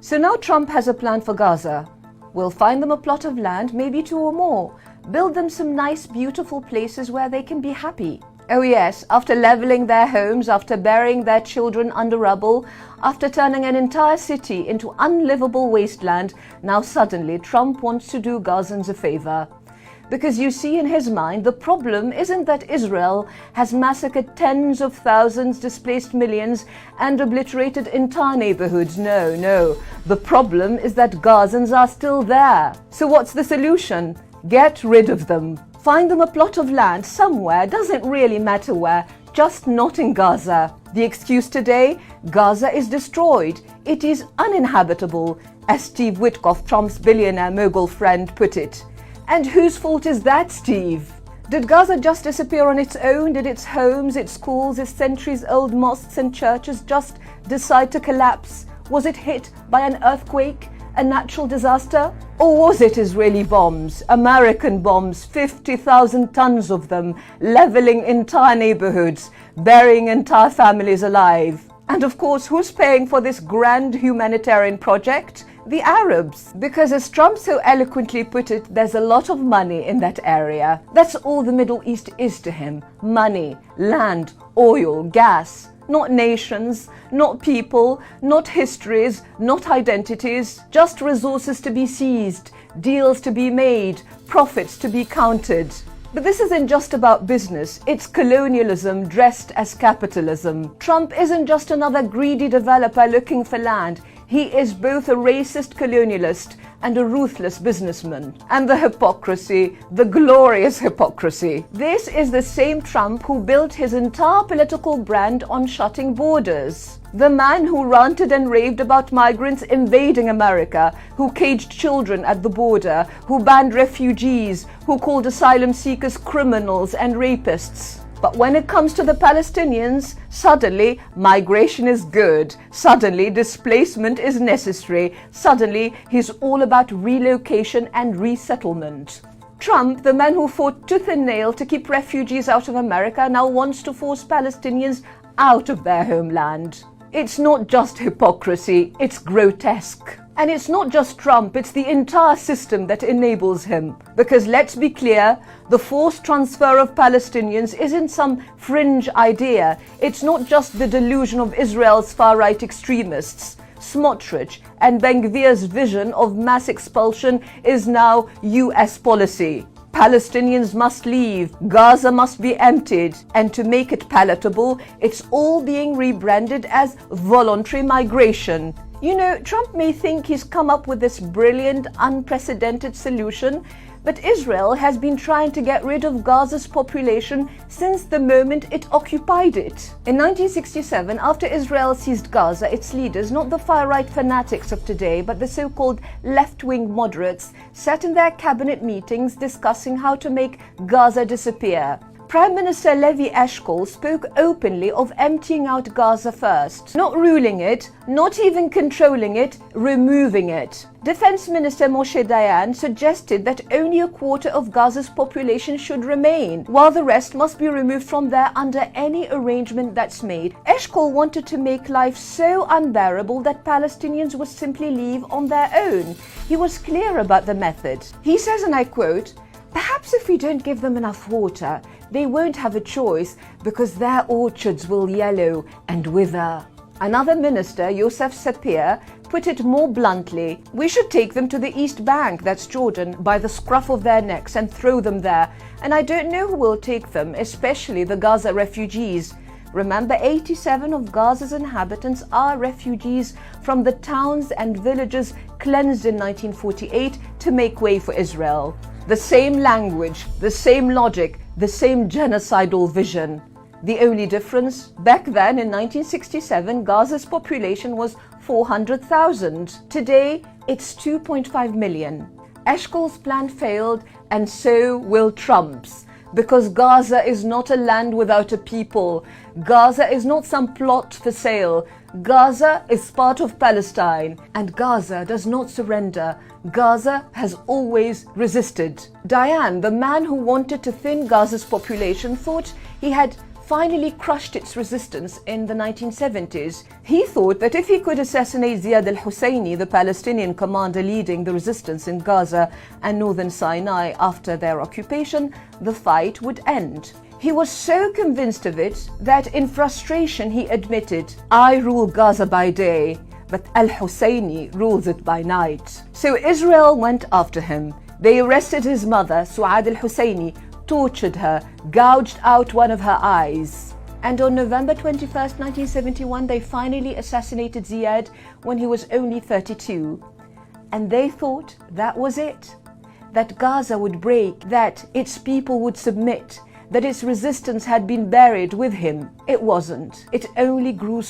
So now Trump has a plan for Gaza. We'll find them a plot of land, maybe 2 or more. Build them some nice, beautiful places where they can be happy. Oh yes, after leveling their homes, after burying their children under rubble, after turning an entire city into unlivable wasteland, now suddenly Trump wants to do Gazans a favor. Because you see, in his mind, the problem isn't that Israel has massacred tens of thousands, displaced millions, and obliterated entire neighborhoods. No. The problem is that Gazans are still there. So what's the solution? Get rid of them. Find them a plot of land somewhere, doesn't really matter where, just not in Gaza. The excuse today? Gaza is destroyed. It is uninhabitable, as Steve Witkoff, Trump's billionaire mogul friend, put it. And whose fault is that, Steve? Did Gaza just disappear on its own? Did its homes, its schools, its centuries-old mosques and churches just decide to collapse? Was it hit by an earthquake, a natural disaster? Or was it Israeli bombs, American bombs, 50,000 tons of them, leveling entire neighborhoods, burying entire families alive? And of course, who's paying for this grand humanitarian project? The Arabs. Because as Trump so eloquently put it, there's a lot of money in that area. That's all the Middle East is to him. Money, land, oil, gas. Not nations, not people, not histories, not identities, just resources to be seized, deals to be made, profits to be counted. But this isn't just about business, it's colonialism dressed as capitalism. Trump isn't just another greedy developer looking for land. He is both a racist colonialist and a ruthless businessman. And the hypocrisy, the glorious hypocrisy. This is the same Trump who built his entire political brand on shutting borders. The man who ranted and raved about migrants invading America, who caged children at the border, who banned refugees, who called asylum seekers criminals and rapists. But when it comes to the Palestinians, suddenly migration is good. Suddenly displacement is necessary. Suddenly he's all about relocation and resettlement. Trump, the man who fought tooth and nail to keep refugees out of America, now wants to force Palestinians out of their homeland. It's not just hypocrisy, it's grotesque. And it's not just Trump, it's the entire system that enables him. Because let's be clear, the forced transfer of Palestinians isn't some fringe idea. It's not just the delusion of Israel's far-right extremists. Smotrich and Ben-Gvir's vision of mass expulsion is now US policy. Palestinians must leave, Gaza must be emptied, and to make it palatable, it's all being rebranded as voluntary migration. You know, Trump may think he's come up with this brilliant, unprecedented solution, but Israel has been trying to get rid of Gaza's population since the moment it occupied it. In 1967, after Israel seized Gaza, its leaders, not the far-right fanatics of today, but the so-called left-wing moderates, sat in their cabinet meetings discussing how to make Gaza disappear. Prime Minister Levi Eshkol spoke openly of emptying out Gaza first. Not ruling it, not even controlling it, removing it. Defense Minister Moshe Dayan suggested that only a quarter of Gaza's population should remain, while the rest must be removed from there under any arrangement that's made. Eshkol wanted to make life so unbearable that Palestinians would simply leave on their own. He was clear about the method. He says, and I quote, "Perhaps if we don't give them enough water, they won't have a choice because their orchards will yellow and wither." Another minister, Yosef Sapir, put it more bluntly, "We should take them to the East Bank, that's Jordan, by the scruff of their necks and throw them there. And I don't know who will take them, especially the Gaza refugees. Remember, 87 of Gaza's inhabitants are refugees from the towns and villages cleansed in 1948 to make way for Israel." The same language, the same logic, the same genocidal vision. The only difference, back then in 1967, Gaza's population was 400,000. Today, it's 2.5 million. Eshkol's plan failed, and so will Trump's. Because Gaza is not a land without a people. Gaza is not some plot for sale. Gaza is part of Palestine, and Gaza does not surrender. Gaza has always resisted. Dayan, the man who wanted to thin Gaza's population, thought he had finally crushed its resistance in the 1970s. He thought that if he could assassinate Ziad al-Husseini, the Palestinian commander leading the resistance in Gaza and northern Sinai after their occupation, the fight would end. He was so convinced of it that in frustration he admitted, "I rule Gaza by day, but al-Husseini rules it by night." So Israel went after him. They arrested his mother, Su'ad al-Husseini, tortured her, gouged out one of her eyes. And on November 21st, 1971, they finally assassinated Ziad when he was only 32. And they thought that was it, that Gaza would break, that its people would submit, that its resistance had been buried with him. It wasn't. It only grew